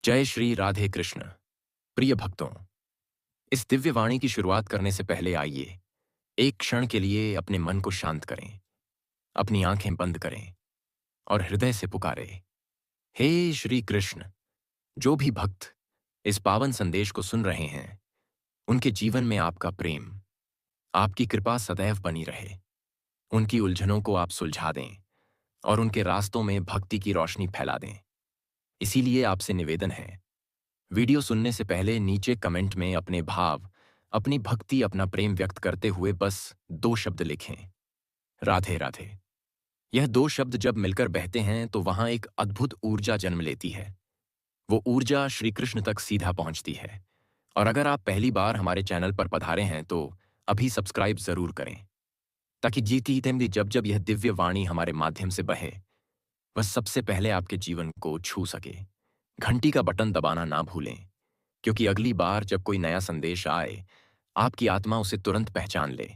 जय श्री राधे कृष्ण। प्रिय भक्तों, इस दिव्य वाणी की शुरुआत करने से पहले आइए एक क्षण के लिए अपने मन को शांत करें, अपनी आंखें बंद करें और हृदय से पुकारें, हे श्री कृष्ण। जो भी भक्त इस पावन संदेश को सुन रहे हैं, उनके जीवन में आपका प्रेम, आपकी कृपा सदैव बनी रहे। उनकी उलझनों को आप सुलझा दें और उनके रास्तों में भक्ति की रोशनी फैला दें। इसीलिए आपसे निवेदन है, वीडियो सुनने से पहले नीचे कमेंट में अपने भाव, अपनी भक्ति, अपना प्रेम व्यक्त करते हुए बस 2 शब्द लिखें, राधे राधे। यह 2 शब्द जब मिलकर बहते हैं तो वहां एक अद्भुत ऊर्जा जन्म लेती है। वो ऊर्जा श्री कृष्ण तक सीधा पहुंचती है। और अगर आप पहली बार हमारे चैनल पर पधारे हैं तो अभी सब्सक्राइब जरूर करें, ताकि जीती तेमदी जब जब यह दिव्य वाणी हमारे माध्यम से बहे, वह सबसे पहले आपके जीवन को छू सके। घंटी का बटन दबाना ना भूलें, क्योंकि अगली बार जब कोई नया संदेश आए, आपकी आत्मा उसे तुरंत पहचान ले।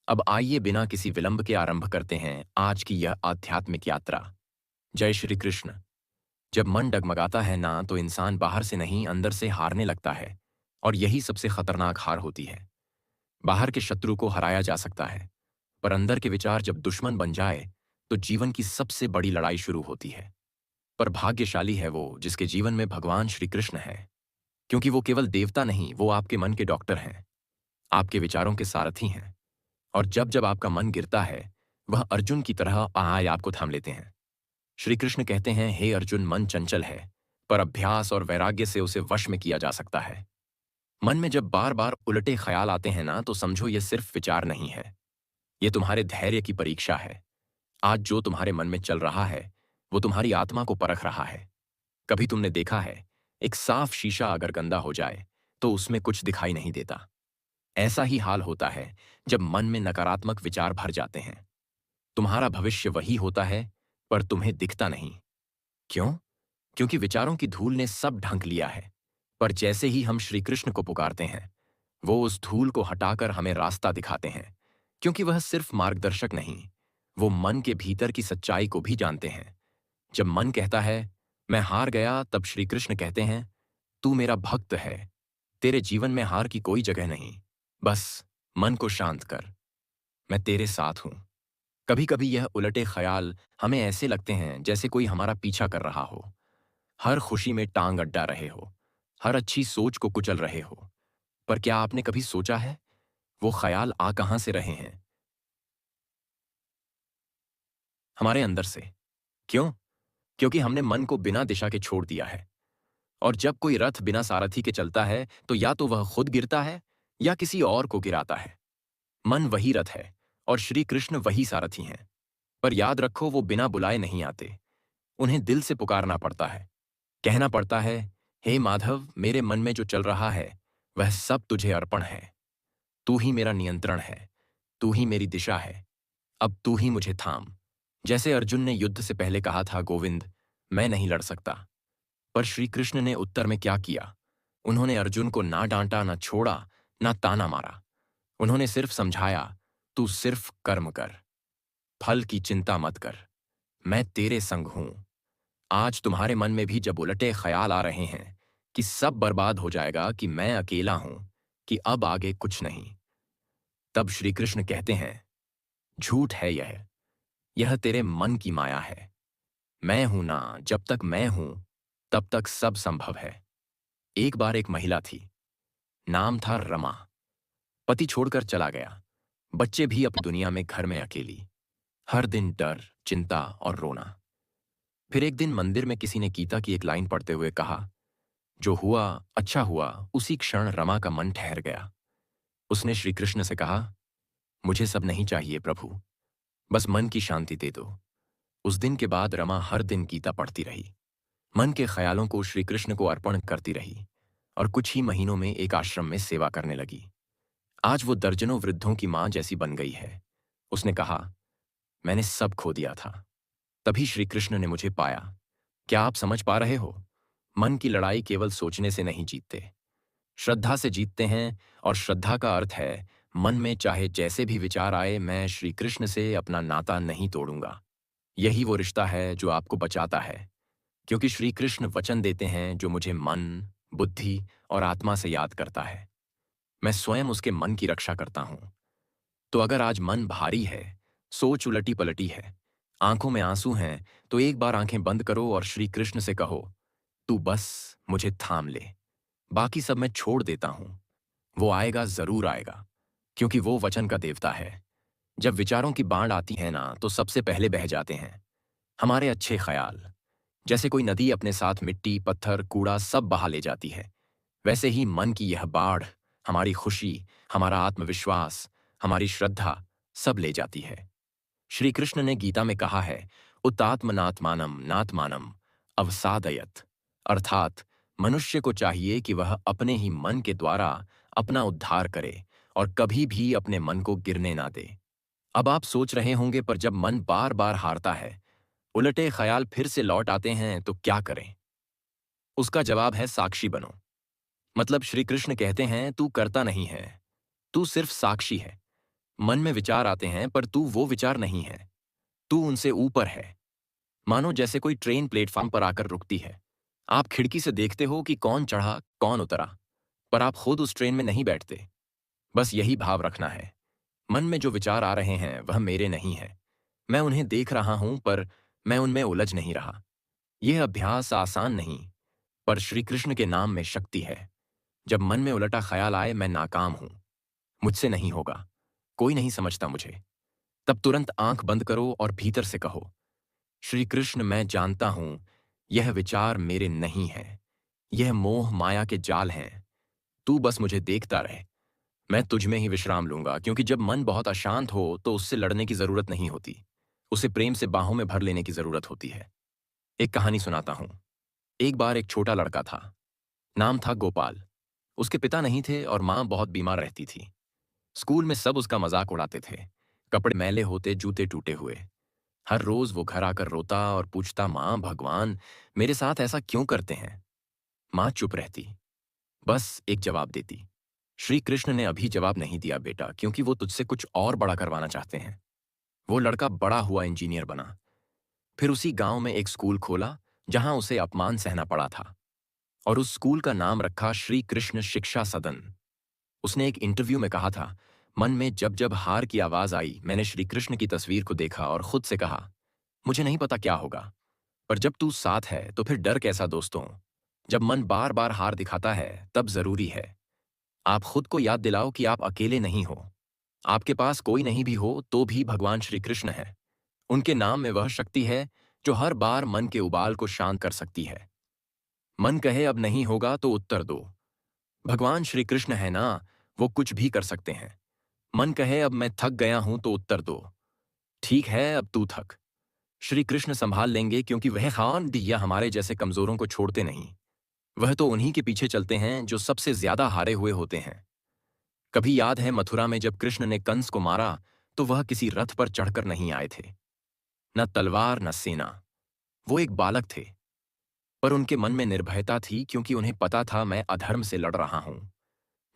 अब आइए बिना किसी विलंब के आरंभ करते हैं आज की यह आध्यात्मिक यात्रा। जय श्री कृष्ण। जब मन डगमगाता है ना, तो इंसान बाहर से नहीं अंदर से हारने लगता है, और यही सबसे खतरनाक हार होती है। बाहर के शत्रु को हराया जा सकता है, पर अंदर के विचार जब दुश्मन बन जाए तो जीवन की सबसे बड़ी लड़ाई शुरू होती है। पर भाग्यशाली है वो जिसके जीवन में भगवान श्री कृष्ण है, क्योंकि वो केवल देवता नहीं, वो आपके मन के डॉक्टर हैं, आपके विचारों के सारथी हैं। और जब जब आपका मन गिरता है, वह अर्जुन की तरह आए आपको थाम लेते हैं। श्री कृष्ण कहते हैं, हे अर्जुन, मन चंचल है, पर अभ्यास और वैराग्य से उसे वश में किया जा सकता है। मन में जब बार बार उलटे ख्याल आते हैं ना, तो समझो ये सिर्फ विचार नहीं है, ये तुम्हारे धैर्य की परीक्षा है। आज जो तुम्हारे मन में चल रहा है, वो तुम्हारी आत्मा को परख रहा है। कभी तुमने देखा है, एक साफ शीशा अगर गंदा हो जाए तो उसमें कुछ दिखाई नहीं देता। ऐसा ही हाल होता है जब मन में नकारात्मक विचार भर जाते हैं। तुम्हारा भविष्य वही होता है, पर तुम्हें दिखता नहीं। क्यों? क्योंकि विचारों की धूल ने सब ढंक लिया है। पर जैसे ही हम श्री कृष्ण को पुकारते हैं, वो उस धूल को हटाकर हमें रास्ता दिखाते हैं, क्योंकि वह सिर्फ मार्गदर्शक नहीं, वो मन के भीतर की सच्चाई को भी जानते हैं। जब मन कहता है मैं हार गया, तब श्री कृष्ण कहते हैं, तू मेरा भक्त है, तेरे जीवन में हार की कोई जगह नहीं। बस मन को शांत कर, मैं तेरे साथ हूं। कभी कभी यह उलटे ख्याल हमें ऐसे लगते हैं जैसे कोई हमारा पीछा कर रहा हो, हर खुशी में टांग अड्डा रहे हो, हर अच्छी सोच को कुचल रहे हो। पर क्या आपने कभी सोचा है, वो ख्याल आ कहां से रहे हैं? हमारे अंदर से। क्यों? क्योंकि हमने मन को बिना दिशा के छोड़ दिया है। और जब कोई रथ बिना सारथी के चलता है, तो या तो वह खुद गिरता है या किसी और को गिराता है। मन वही रथ है और श्री कृष्ण वही सारथी हैं। पर याद रखो, वो बिना बुलाए नहीं आते, उन्हें दिल से पुकारना पड़ता है। कहना पड़ता है, हे माधव, मेरे मन में जो चल रहा है वह सब तुझे अर्पण है। तू ही मेरा नियंत्रण है, तू ही मेरी दिशा है, अब तू ही मुझे थाम। जैसे अर्जुन ने युद्ध से पहले कहा था, गोविंद, मैं नहीं लड़ सकता। पर श्री कृष्ण ने उत्तर में क्या किया? उन्होंने अर्जुन को ना डांटा, ना छोड़ा, ना ताना मारा। उन्होंने सिर्फ समझाया, तू सिर्फ कर्म कर, फल की चिंता मत कर, मैं तेरे संग हूं। आज तुम्हारे मन में भी जब उलटे ख्याल आ रहे हैं कि सब बर्बाद हो जाएगा, कि मैं अकेला हूं, कि अब आगे कुछ नहीं, तब श्री कृष्ण कहते हैं, झूठ है यह तेरे मन की माया है। मैं हूं ना, जब तक मैं हूं तब तक सब संभव है। एक बार एक महिला थी, नाम था रमा। पति छोड़कर चला गया, बच्चे भी अपनी दुनिया में घर में अकेली, हर दिन डर, चिंता और रोना। फिर एक दिन मंदिर में किसी ने गीता की एक लाइन पढ़ते हुए कहा, जो हुआ अच्छा हुआ। उसी क्षण रमा का मन ठहर गया। उसने श्री कृष्ण से कहा, मुझे सब नहीं चाहिए प्रभु, बस मन की शांति दे दो। उस दिन के बाद रमा हर दिन गीता पढ़ती रही, मन के ख्यालों को श्री कृष्ण को अर्पण करती रही, और कुछ ही महीनों में एक आश्रम में सेवा करने लगी। आज वो दर्जनों वृद्धों की मां जैसी बन गई है। उसने कहा, मैंने सब खो दिया था, तभी श्री कृष्ण ने मुझे पाया। क्या आप समझ पा रहे हो? मन की लड़ाई केवल सोचने से नहीं जीतते, श्रद्धा से जीतते हैं। और श्रद्धा का अर्थ है, मन में चाहे जैसे भी विचार आए, मैं श्री कृष्ण से अपना नाता नहीं तोड़ूंगा। यही वो रिश्ता है जो आपको बचाता है, क्योंकि श्री कृष्ण वचन देते हैं जो मुझे मन, बुद्धि और आत्मा से याद करता है। मैं स्वयं उसके मन की रक्षा करता हूं। तो अगर आज मन भारी है, सोच उलटी पलटी है, आंखों में आंसू हैं, तो एक बार आंखें बंद करो और श्री कृष्ण से कहो, तू बस मुझे थाम ले, बाकी सब मैं छोड़ देता हूं। वो आएगा, जरूर आएगा, क्योंकि वो वचन का देवता है। जब विचारों की बाढ़ आती है ना, तो सबसे पहले बह जाते हैं हमारे अच्छे ख्याल। जैसे कोई नदी अपने साथ मिट्टी, पत्थर, कूड़ा सब बहा ले जाती है, वैसे ही मन की यह बाढ़ हमारी खुशी, हमारा आत्मविश्वास, हमारी श्रद्धा सब ले जाती है। श्री कृष्ण ने गीता में कहा है, उत्तात्मनात्मानम नात्मानम अवसादयत, अर्थात मनुष्य को चाहिए कि वह अपने ही मन के द्वारा अपना उद्धार करे और कभी भी अपने मन को गिरने ना दे। अब आप सोच रहे होंगे, पर जब मन बार बार हारता है, उलटे ख्याल फिर से लौट आते हैं, तो क्या करें? उसका जवाब है, साक्षी बनो। मतलब श्री कृष्ण कहते हैं, तू करता नहीं है, तू सिर्फ साक्षी है। मन में विचार आते हैं, पर तू वो विचार नहीं है, तू उनसे ऊपर है। मानो जैसे कोई ट्रेन प्लेटफॉर्म पर आकर रुकती है। आप खिड़की से देखते हो कि कौन चढ़ा, कौन उतरा, पर आप खुद उस ट्रेन में नहीं बैठते। बस यही भाव रखना है। मन में जो विचार आ रहे हैं वह मेरे नहीं है। मैं उन्हें देख रहा हूं, पर मैं उनमें उलझ नहीं रहा। यह अभ्यास आसान नहीं, पर श्री कृष्ण के नाम में शक्ति है। जब मन में उलटा ख्याल आए, मैं नाकाम हूं, मुझसे नहीं होगा, कोई नहीं समझता मुझे, तब तुरंत आंख बंद करो और भीतर से कहो, श्री कृष्ण, मैं जानता हूं यह विचार मेरे नहीं है, यह मोह माया के जाल हैं। तू बस मुझे देखता रहे, मैं तुझ में ही विश्राम लूंगा। क्योंकि जब मन बहुत अशांत हो तो उससे लड़ने की जरूरत नहीं होती, उसे प्रेम से बाहों में भर लेने की जरूरत होती है। एक कहानी सुनाता हूं। एक बार एक छोटा लड़का था, नाम था गोपाल। उसके पिता नहीं थे और मां बहुत बीमार रहती थी। स्कूल में सब उसका मजाक उड़ाते थे, कपड़े मैले होते, जूते टूटे हुए। हर रोज वो घर आकर रोता और पूछता, मां, भगवान मेरे साथ ऐसा क्यों करते हैं? मां चुप रहती, बस एक जवाब देती, श्री कृष्ण ने अभी जवाब नहीं दिया बेटा, क्योंकि वो तुझसे कुछ और बड़ा करवाना चाहते हैं। वो लड़का बड़ा हुआ, इंजीनियर बना, फिर उसी गांव में एक स्कूल खोला जहां उसे अपमान सहना पड़ा था, और उस स्कूल का नाम रखा श्री कृष्ण शिक्षा सदन। उसने एक इंटरव्यू में कहा था, मन में जब जब हार की आवाज आई, मैंने श्री कृष्ण की तस्वीर को देखा और खुद से कहा, मुझे नहीं पता क्या होगा, पर जब तू साथ है तो फिर डर कैसा दोस्तों। जब मन बार बार हार दिखाता है, तब जरूरी है आप खुद को याद दिलाओ कि आप अकेले नहीं हो। आपके पास कोई नहीं भी हो तो भी भगवान श्री कृष्ण है। उनके नाम में वह शक्ति है जो हर बार मन के उबाल को शांत कर सकती है। मन कहे अब नहीं होगा तो उत्तर दो, भगवान श्री कृष्ण है ना, वो कुछ भी कर सकते हैं। मन कहे अब मैं थक गया हूं तो उत्तर दो, ठीक है अब तू थक, श्री कृष्ण संभाल लेंगे, क्योंकि वह खान दिया हमारे जैसे कमजोरों को छोड़ते नहीं। वह तो उन्हीं के पीछे चलते हैं जो सबसे ज्यादा हारे हुए होते हैं। कभी याद है मथुरा में जब कृष्ण ने कंस को मारा, तो वह किसी रथ पर चढ़कर नहीं आए थे, न तलवार न सेना। वो एक बालक थे, पर उनके मन में निर्भयता थी, क्योंकि उन्हें पता था मैं अधर्म से लड़ रहा हूं,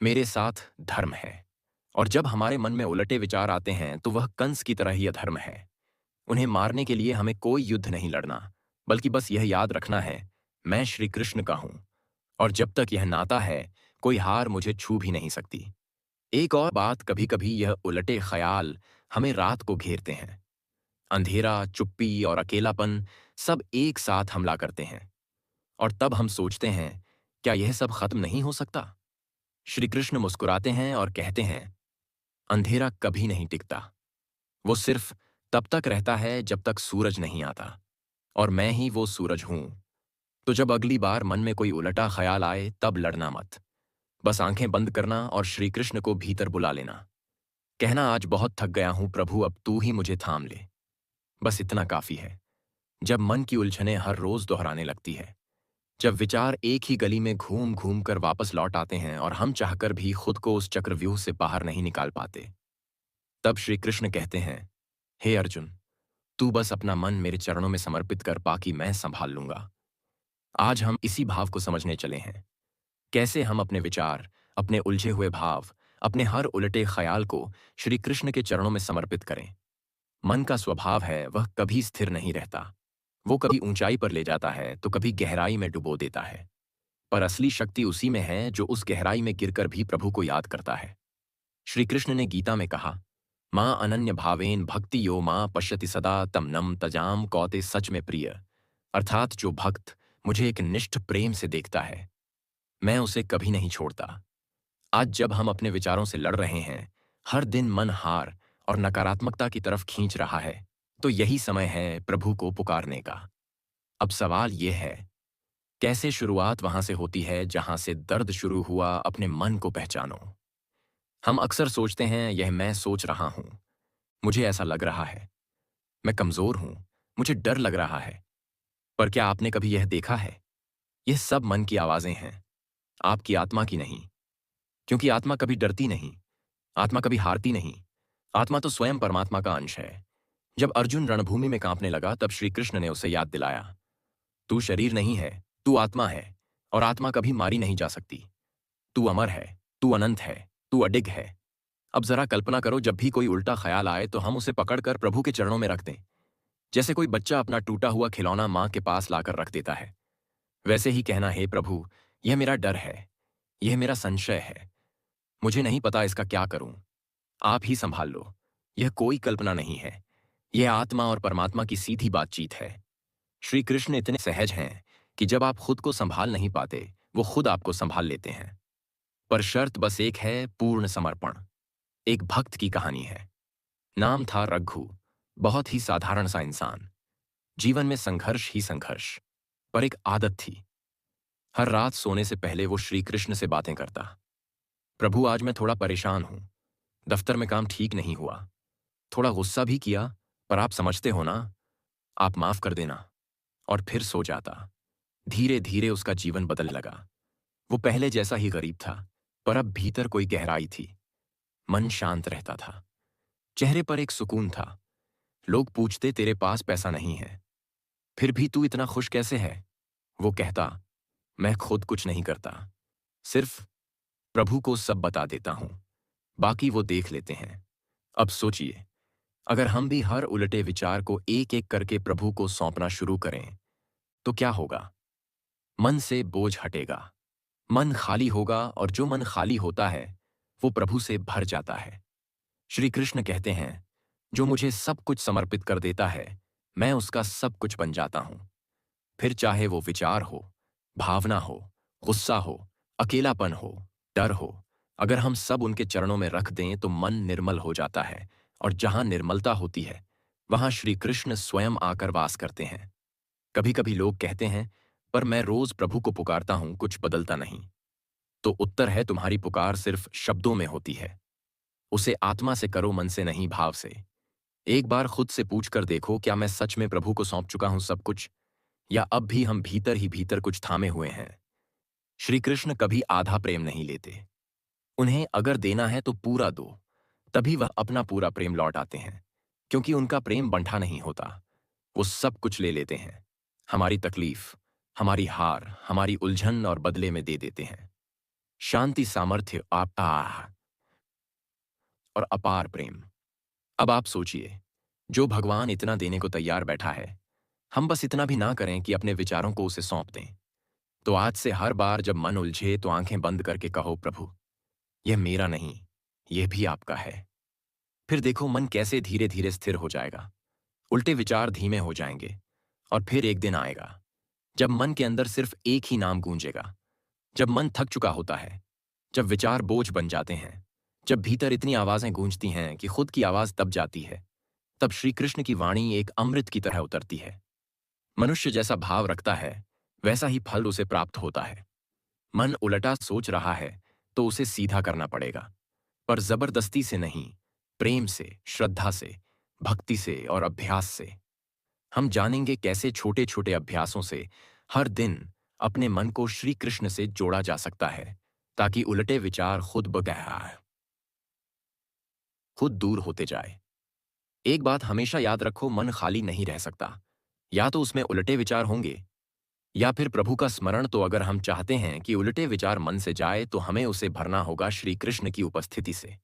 मेरे साथ धर्म है। और जब हमारे मन में उलटे विचार आते हैं, तो वह कंस की तरह ही अधर्म है। उन्हें मारने के लिए हमें कोई युद्ध नहीं लड़ना, बल्कि बस यह याद रखना है, मैं श्री कृष्ण का हूं, और जब तक यह नाता है, कोई हार मुझे छू भी नहीं सकती। एक और बात, कभी कभी यह उलटे ख्याल हमें रात को घेरते हैं। अंधेरा, चुप्पी और अकेलापन सब एक साथ हमला करते हैं, और तब हम सोचते हैं, क्या यह सब खत्म नहीं हो सकता? श्री कृष्ण मुस्कुराते हैं और कहते हैं, अंधेरा कभी नहीं टिकता, वो सिर्फ तब तक रहता है जब तक सूरज नहीं आता, और मैं ही वो सूरज हूं। तो जब अगली बार मन में कोई उलटा ख्याल आए, तब लड़ना मत, बस आंखें बंद करना और श्री कृष्ण को भीतर बुला लेना। कहना, आज बहुत थक गया हूं प्रभु, अब तू ही मुझे थाम ले। बस इतना काफी है। जब मन की उलझनें हर रोज दोहराने लगती है, जब विचार एक ही गली में घूम घूम कर वापस लौट आते हैं और हम चाहकर भी खुद को उस चक्रव्यूह से बाहर नहीं निकाल पाते, तब श्री कृष्ण कहते हैं, हे अर्जुन, तू बस अपना मन मेरे चरणों में समर्पित कर, बाकी मैं संभाल लूंगा। आज हम इसी भाव को समझने चले हैं, कैसे हम अपने विचार, अपने उलझे हुए भाव, अपने हर उलटे ख्याल को श्री कृष्ण के चरणों में समर्पित करें। मन का स्वभाव है, वह कभी स्थिर नहीं रहता, वो कभी ऊंचाई पर ले जाता है तो कभी गहराई में डुबो देता है, पर असली शक्ति उसी में है जो उस गहराई में गिरकर भी प्रभु को याद करता है। श्री कृष्ण ने गीता में कहा, माँ अनन्य भावेन भक्ति यो माँ पश्यति सदा तम नम तजाम कौते सच में प्रिय। अर्थात जो भक्त मुझे एक निष्ठ प्रेम से देखता है, मैं उसे कभी नहीं छोड़ता। आज जब हम अपने विचारों से लड़ रहे हैं, हर दिन मन हार और नकारात्मकता की तरफ खींच रहा है, तो यही समय है प्रभु को पुकारने का। अब सवाल यह है, कैसे शुरुआत वहां से होती है जहां से दर्द शुरू हुआ? अपने मन को पहचानो। हम अक्सर सोचते हैं, यह मैं सोच रहा हूं, मुझे ऐसा लग रहा है, मैं कमजोर हूं, मुझे डर लग रहा है। पर क्या आपने कभी यह देखा है? यह सब मन की आवाजें हैं, आपकी आत्मा की नहीं। क्योंकि आत्मा कभी डरती नहीं, आत्मा कभी हारती नहीं। आत्मा तो स्वयं परमात्मा का अंश है। जब अर्जुन रणभूमि में कांपने लगा, तब श्री कृष्ण ने उसे याद दिलाया, तू शरीर नहीं है, तू आत्मा है, और आत्मा कभी मारी नहीं जा सकती। तू अमर है, तू अनंत है, तू अडिग है। अब जरा कल्पना करो, जब भी कोई उल्टा ख्याल आए तो हम उसे पकड़कर प्रभु के चरणों में रख दें। जैसे कोई बच्चा अपना टूटा हुआ खिलौना मां के पास लाकर रख देता है, वैसे ही कहना, हे प्रभु, यह मेरा डर है, यह मेरा संशय है, मुझे नहीं पता इसका क्या करूं, आप ही संभाल लो। यह कोई कल्पना नहीं है, यह आत्मा और परमात्मा की सीधी बातचीत है। श्री कृष्ण इतने सहज हैं कि जब आप खुद को संभाल नहीं पाते, वो खुद आपको संभाल लेते हैं। पर शर्त बस एक है, पूर्ण समर्पण। एक भक्त की कहानी है। नाम था रघु, बहुत ही साधारण सा इंसान। जीवन में संघर्ष ही संघर्ष, पर एक आदत थी। हर रात सोने से पहले वो श्री कृष्ण से बातें करता। प्रभु, आज मैं थोड़ा परेशान हूं, दफ्तर में काम ठीक नहीं हुआ, थोड़ा गुस्सा भी किया, पर आप समझते हो ना, आप माफ कर देना। और फिर सो जाता। धीरे धीरे उसका जीवन बदलने लगा। वो पहले जैसा ही गरीब था, पर अब भीतर कोई गहराई थी। मन शांत रहता था, चेहरे पर एक सुकून था। लोग पूछते, तेरे पास पैसा नहीं है, फिर भी तू इतना खुश कैसे है? वो कहता, मैं खुद कुछ नहीं करता, सिर्फ प्रभु को सब बता देता हूं, बाकी वो देख लेते हैं। अब सोचिए, अगर हम भी हर उलटे विचार को एक एक करके प्रभु को सौंपना शुरू करें, तो क्या होगा? मन से बोझ हटेगा, मन खाली होगा, और जो मन खाली होता है वो प्रभु से भर जाता है। श्री कृष्ण कहते हैं, जो मुझे सब कुछ समर्पित कर देता है, मैं उसका सब कुछ बन जाता हूं। फिर चाहे वो विचार हो, भावना हो, गुस्सा हो, अकेलापन हो, डर हो, अगर हम सब उनके चरणों में रख दें तो मन निर्मल हो जाता है। और जहां निर्मलता होती है, वहां श्री कृष्ण स्वयं आकर वास करते हैं। कभी कभी लोग कहते हैं, पर मैं रोज प्रभु को पुकारता हूं, कुछ बदलता नहीं। तो उत्तर है, तुम्हारी पुकार सिर्फ शब्दों में होती है। उसे आत्मा से करो, मन से नहीं, भाव से। एक बार खुद से पूछ कर देखो, क्या मैं सच में प्रभु को सौंप चुका हूं सब कुछ, या अब भी हम भीतर ही भीतर कुछ थामे हुए हैं? श्री कृष्ण कभी आधा प्रेम नहीं लेते। उन्हें अगर देना है तो पूरा दो, तभी वह अपना पूरा प्रेम लौट आते हैं। क्योंकि उनका प्रेम बंठा नहीं होता, वो सब कुछ ले लेते हैं। हमारी तकलीफ, हमारी हार, हमारी उलझन, और बदले में दे देते हैं शांति, सामर्थ्य, और अपार प्रेम। अब आप सोचिए, जो भगवान इतना देने को तैयार बैठा है, हम बस इतना भी ना करें कि अपने विचारों को उसे सौंप दें। तो आज से हर बार जब मन उलझे तो आंखें बंद करके कहो, प्रभु, यह मेरा नहीं, यह भी आपका है। फिर देखो मन कैसे धीरे धीरे स्थिर हो जाएगा, उल्टे विचार धीमे हो जाएंगे। और फिर एक दिन आएगा जब मन के अंदर सिर्फ एक ही नाम गूंजेगा। जब मन थक चुका होता है, जब विचार बोझ बन जाते हैं, जब भीतर इतनी आवाजें गूंजती हैं कि खुद की आवाज दब जाती है, तब श्री कृष्ण की वाणी एक अमृत की तरह उतरती है। मनुष्य जैसा भाव रखता है, वैसा ही फल उसे प्राप्त होता है। मन उलटा सोच रहा है तो उसे सीधा करना पड़ेगा, पर जबरदस्ती से नहीं, प्रेम से, श्रद्धा से, भक्ति से और अभ्यास से। हम जानेंगे कैसे छोटे छोटे अभ्यासों से हर दिन अपने मन को श्री कृष्ण से जोड़ा जा सकता है, ताकि उलटे विचार खुद ब खुद दूर होते जाए। एक बात हमेशा याद रखो, मन खाली नहीं रह सकता। या तो उसमें उलटे विचार होंगे, या फिर प्रभु का स्मरण। तो अगर हम चाहते हैं कि उलटे विचार मन से जाए, तो हमें उसे भरना होगा श्री कृष्ण की उपस्थिति से।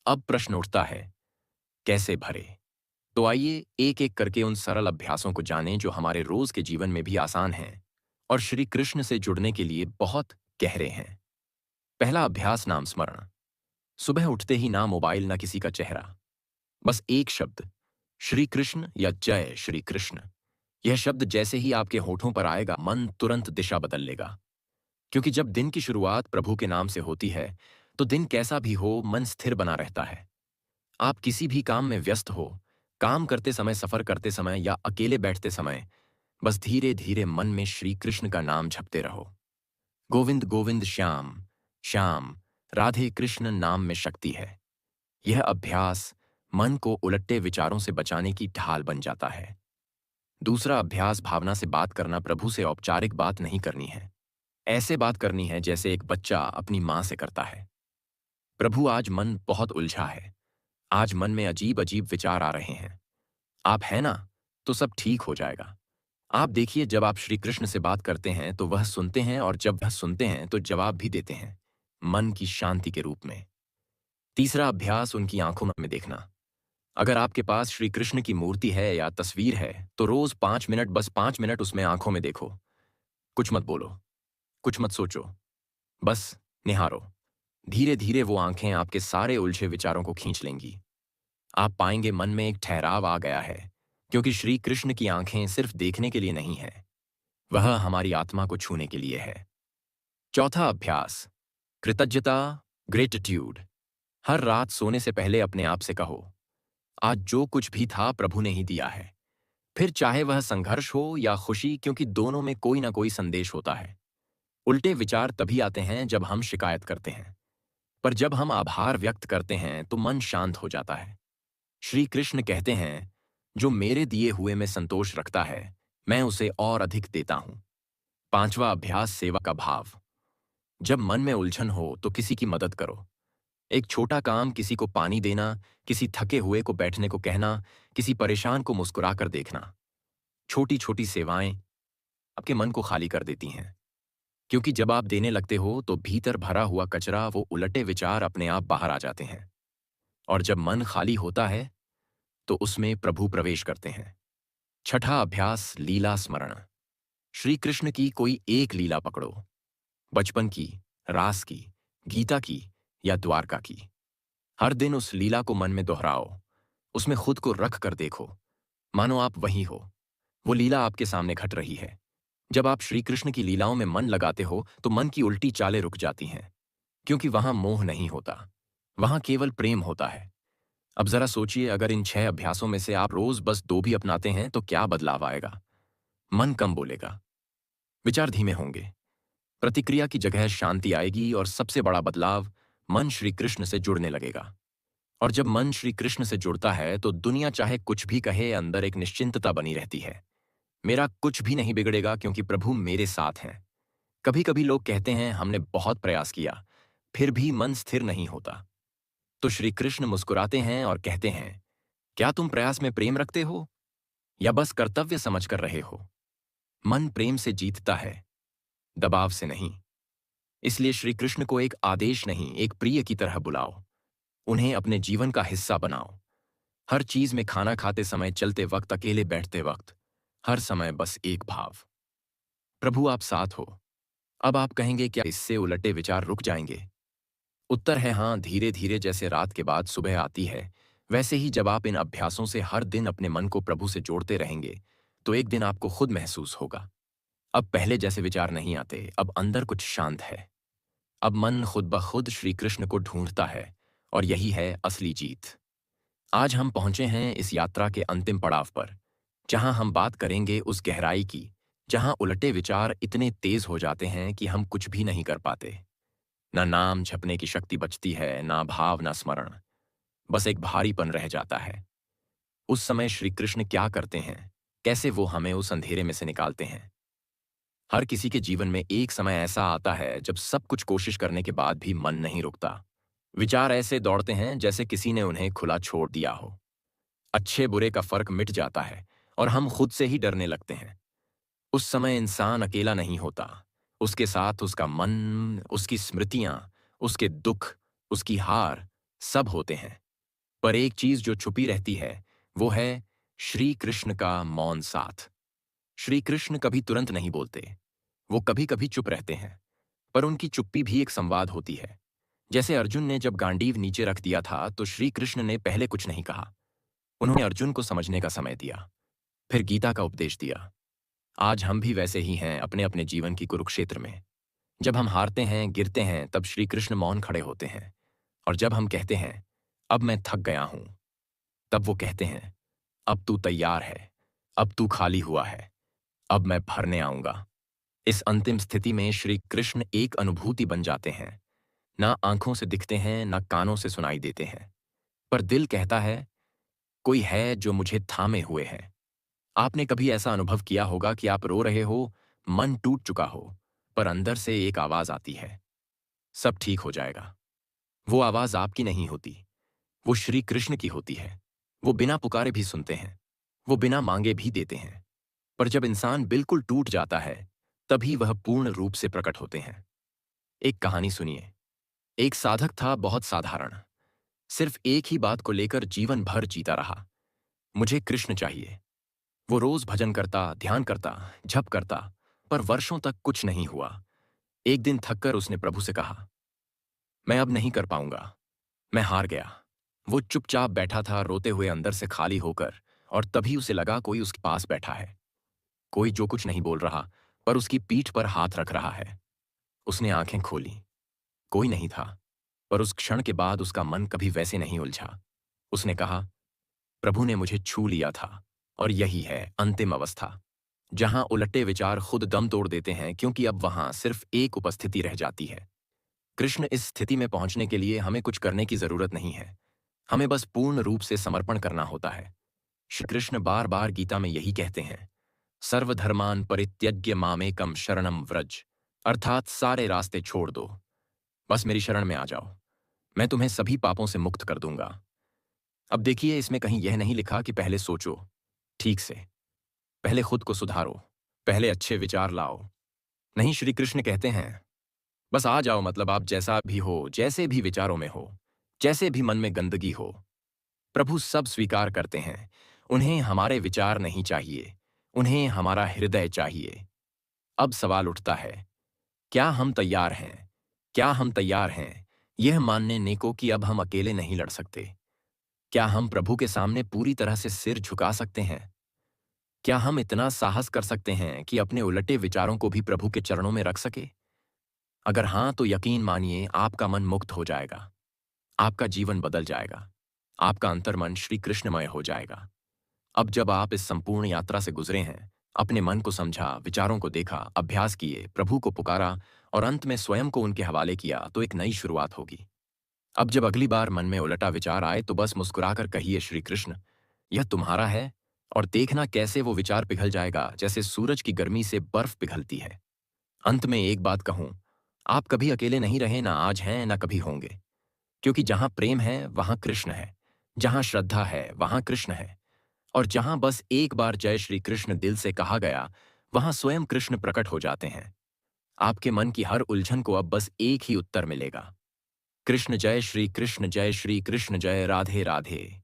अब प्रश्न उठता है, कैसे भरे? तो आइए एक एक करके उन सरल अभ्यासों को जानें जो हमारे रोज के जीवन में भी आसान हैं और श्री कृष्ण से जुड़ने के लिए बहुत गहरे हैं। पहला अभ्यास, नाम स्मरण। सुबह उठते ही ना मोबाइल, ना किसी का चेहरा, बस एक शब्द, श्री कृष्ण या जय श्री कृष्ण। यह शब्द जैसे ही आपके होठों पर आएगा, मन तुरंत दिशा बदल लेगा। क्योंकि जब दिन की शुरुआत प्रभु के नाम से होती है, तो दिन कैसा भी हो, मन स्थिर बना रहता है। आप किसी भी काम में व्यस्त हो, काम करते समय, सफर करते समय या अकेले बैठते समय, बस धीरे धीरे मन में श्री कृष्ण का नाम जपते रहो। गोविंद गोविंद श्याम श्याम, राधे कृष्ण नाम में शक्ति है। यह अभ्यास मन को उलटे विचारों से बचाने की ढाल बन जाता है। दूसरा अभ्यास, भावना से बात करना। प्रभु से औपचारिक बात नहीं करनी है। ऐसे बात करनी है जैसे एक बच्चा अपनी मां से करता है। प्रभु, आज मन बहुत उलझा है। आज मन में अजीब अजीब विचार आ रहे हैं। आप है ना? तो सब ठीक हो जाएगा। आप देखिए, जब आप श्री कृष्ण से बात करते हैं तो वह सुनते हैं, और जब वह सुनते हैं तो जवाब भी देते हैं, मन की शांति के रूप में। तीसरा अभ्यास, उनकी आंखों में देखना। अगर आपके पास श्री कृष्ण की मूर्ति है या तस्वीर है, तो रोज 5 मिनट, बस 5 मिनट उसमें आंखों में देखो। कुछ मत बोलो, कुछ मत सोचो, बस निहारो। धीरे धीरे वो आंखें आपके सारे उलझे विचारों को खींच लेंगी। आप पाएंगे मन में एक ठहराव आ गया है, क्योंकि श्री कृष्ण की आंखें सिर्फ देखने के लिए नहीं है, वह हमारी आत्मा को छूने के लिए है। चौथा अभ्यास, कृतज्ञता, ग्रेटिट्यूड। हर रात सोने से पहले अपने आप से कहो, आज जो कुछ भी था प्रभु ने ही दिया है। फिर चाहे वह संघर्ष हो या खुशी, क्योंकि दोनों में कोई ना कोई संदेश होता है। उल्टे विचार तभी आते हैं जब हम शिकायत करते हैं, पर जब हम आभार व्यक्त करते हैं तो मन शांत हो जाता है। श्री कृष्ण कहते हैं, जो मेरे दिए हुए में संतोष रखता है, मैं उसे और अधिक देता हूं। पांचवा अभ्यास, सेवा का भाव। जब मन में उलझन हो तो किसी की मदद करो। एक छोटा काम, किसी को पानी देना, किसी थके हुए को बैठने को कहना, किसी परेशान को मुस्कुराकर देखना। छोटी छोटी सेवाएं आपके मन को खाली कर देती हैं, क्योंकि जब आप देने लगते हो तो भीतर भरा हुआ कचरा, वो उलटे विचार अपने आप बाहर आ जाते हैं। और जब मन खाली होता है तो उसमें प्रभु प्रवेश करते हैं। छठा अभ्यास, लीला स्मरण। श्री कृष्ण की कोई एक लीला पकड़ो, बचपन की, रास की, गीता की या द्वारका की। हर दिन उस लीला को मन में दोहराओ, उसमें खुद को रख कर देखो, मानो आप वही हो। वो लीला आपके सामने घट रही है। जब आप श्री कृष्ण की लीलाओं में मन लगाते हो तो मन की उल्टी चालें रुक जाती हैं, क्योंकि वहां मोह नहीं होता, वहां केवल प्रेम होता है। अब जरा सोचिए, अगर इन 6 अभ्यासों में से आप रोज बस 2 भी अपनाते हैं तो क्या बदलाव आएगा। मन कम बोलेगा, विचार धीमे होंगे, प्रतिक्रिया की जगह शांति आएगी, और सबसे बड़ा बदलाव, मन श्री कृष्ण से जुड़ने लगेगा। और जब मन श्री कृष्ण से जुड़ता है तो दुनिया चाहे कुछ भी कहे, अंदर एक निश्चिंतता बनी रहती है। मेरा कुछ भी नहीं बिगड़ेगा, क्योंकि प्रभु मेरे साथ हैं। कभी कभी लोग कहते हैं, हमने बहुत प्रयास किया, फिर भी मन स्थिर नहीं होता। तो श्री कृष्ण मुस्कुराते हैं और कहते हैं, क्या तुम प्रयास में प्रेम रखते हो या बस कर्तव्य समझ कर रहे हो? मन प्रेम से जीतता है, दबाव से नहीं। इसलिए श्री कृष्ण को एक आदेश नहीं, एक प्रिय की तरह बुलाओ। उन्हें अपने जीवन का हिस्सा बनाओ। हर चीज में, खाना खाते समय, चलते वक्त, अकेले बैठते वक्त, हर समय बस एक भाव, प्रभु आप साथ हो। अब आप कहेंगे, क्या इससे उलटे विचार रुक जाएंगे? उत्तर है हाँ। धीरे धीरे, जैसे रात के बाद सुबह आती है, वैसे ही जब आप इन अभ्यासों से हर दिन अपने मन को प्रभु से जोड़ते रहेंगे, तो एक दिन आपको खुद महसूस होगा, अब पहले जैसे विचार नहीं आते, अब अंदर कुछ शांत है। अब मन खुद ब खुद श्री कृष्ण को ढूंढता है, और यही है असली जीत। आज हम पहुंचे हैं इस यात्रा के अंतिम पड़ाव पर, जहां हम बात करेंगे उस गहराई की, जहां उलटे विचार इतने तेज हो जाते हैं कि हम कुछ भी नहीं कर पाते। ना नाम जपने की शक्ति बचती है, ना भाव, ना स्मरण, बस एक भारीपन रह जाता है। उस समय श्री कृष्ण क्या करते हैं, कैसे वो हमें उस अंधेरे में से निकालते हैं? हर किसी के जीवन में एक समय ऐसा आता है जब सब कुछ कोशिश करने के बाद भी मन नहीं रुकता। विचार ऐसे दौड़ते हैं जैसे किसी ने उन्हें खुला छोड़ दिया हो। अच्छे बुरे का फर्क मिट जाता है और हम खुद से ही डरने लगते हैं। उस समय इंसान अकेला नहीं होता, उसके साथ उसका मन, उसकी स्मृतियां, उसके दुख, उसकी हार, सब होते हैं। पर एक चीज जो छुपी रहती है, वो है श्री कृष्ण का मौन साथ। श्री कृष्ण कभी तुरंत नहीं बोलते, वो कभी कभी चुप रहते हैं, पर उनकी चुप्पी भी एक संवाद होती है। जैसे अर्जुन ने जब गांडीव नीचे रख दिया था तो श्री कृष्ण ने पहले कुछ नहीं कहा। उन्होंने अर्जुन को समझने का समय दिया, फिर गीता का उपदेश दिया। आज हम भी वैसे ही हैं अपने अपने जीवन की कुरुक्षेत्र में। जब हम हारते हैं, गिरते हैं, तब श्री कृष्ण मौन खड़े होते हैं। और जब हम कहते हैं अब मैं थक गया हूं, तब वो कहते हैं अब तू तैयार है, अब तू खाली हुआ है, अब मैं भरने आऊंगा। इस अंतिम स्थिति में श्री कृष्ण एक अनुभूति बन जाते हैं। ना आंखों से दिखते हैं, ना कानों से सुनाई देते हैं, पर दिल कहता है कोई है जो मुझे थामे हुए है। आपने कभी ऐसा अनुभव किया होगा कि आप रो रहे हो, मन टूट चुका हो, पर अंदर से एक आवाज आती है सब ठीक हो जाएगा। वो आवाज आपकी नहीं होती, वो श्री कृष्ण की होती है। वो बिना पुकारे भी सुनते हैं, वो बिना मांगे भी देते हैं। पर जब इंसान बिल्कुल टूट जाता है, तभी वह पूर्ण रूप से प्रकट होते हैं। एक कहानी सुनिए। एक साधक था, बहुत साधारण। सिर्फ एक ही बात को लेकर जीवन भर जीता रहा, मुझे कृष्ण चाहिए। वो रोज भजन करता, ध्यान करता, जप करता, पर वर्षों तक कुछ नहीं हुआ। एक दिन थककर उसने प्रभु से कहा मैं अब नहीं कर पाऊंगा, मैं हार गया। वो चुपचाप बैठा था, रोते हुए अंदर से खाली होकर, और तभी उसे लगा कोई उसके पास बैठा है। कोई जो कुछ नहीं बोल रहा, पर उसकी पीठ पर हाथ रख रहा है। उसने आंखें खोली, कोई नहीं था, पर उस क्षण के बाद उसका मन कभी वैसे नहीं उलझा। उसने कहा प्रभु ने मुझे छू लिया था, और यही है अंतिम अवस्था, जहां उलटे विचार खुद दम तोड़ देते हैं, क्योंकि अब वहां सिर्फ एक उपस्थिति रह जाती है। कृष्ण इस स्थिति में पहुंचने के लिए हमें कुछ करने की जरूरत नहीं है, हमें बस पूर्ण रूप से समर्पण करना होता है। श्री कृष्ण बार बार गीता में यही कहते हैं सर्वधर्मान परित्यज्य मामेकम शरणम व्रज, अर्थात सारे रास्ते छोड़ दो, बस मेरी शरण में आ जाओ, मैं तुम्हें सभी पापों से मुक्त कर दूंगा। अब देखिए, इसमें कहीं यह नहीं लिखा कि पहले सोचो ठीक से, पहले खुद को सुधारो, पहले अच्छे विचार लाओ। नहीं, श्री कृष्ण कहते हैं बस आ जाओ, मतलब आप जैसा भी हो, जैसे भी विचारों में हो, जैसे भी मन में गंदगी हो, प्रभु सब स्वीकार करते हैं। उन्हें हमारे विचार नहीं चाहिए, उन्हें हमारा हृदय चाहिए। अब सवाल उठता है, क्या हम तैयार हैं? क्या हम तैयार हैं यह मानने ने को कि अब हम अकेले नहीं लड़ सकते? क्या हम प्रभु के सामने पूरी तरह से सिर झुका सकते हैं? क्या हम इतना साहस कर सकते हैं कि अपने उलटे विचारों को भी प्रभु के चरणों में रख सके? अगर हां, तो यकीन मानिए आपका मन मुक्त हो जाएगा, आपका जीवन बदल जाएगा, आपका अंतर्मन श्री कृष्णमय हो जाएगा। अब जब आप इस संपूर्ण यात्रा से गुजरे हैं, अपने मन को समझा, विचारों को देखा, अभ्यास किए, प्रभु को पुकारा और अंत में स्वयं को उनके हवाले किया, तो एक नई शुरुआत होगी। अब जब अगली बार मन में उलटा विचार आए तो बस मुस्कुराकर कहिए श्री कृष्ण यह तुम्हारा है, और देखना कैसे वो विचार पिघल जाएगा, जैसे सूरज की गर्मी से बर्फ पिघलती है। अंत में एक बात कहूं, आप कभी अकेले नहीं रहे, ना आज हैं ना कभी होंगे, क्योंकि जहां प्रेम है वहां कृष्ण है, जहां श्रद्धा है वहां कृष्ण है, और जहां बस एक बार जय श्री कृष्ण दिल से कहा गया, वहां स्वयं कृष्ण प्रकट हो जाते हैं। आपके मन की हर उलझन को अब बस एक ही उत्तर मिलेगा, कृष्ण जय श्री कृष्ण, जय श्री कृष्ण, जय राधे राधे।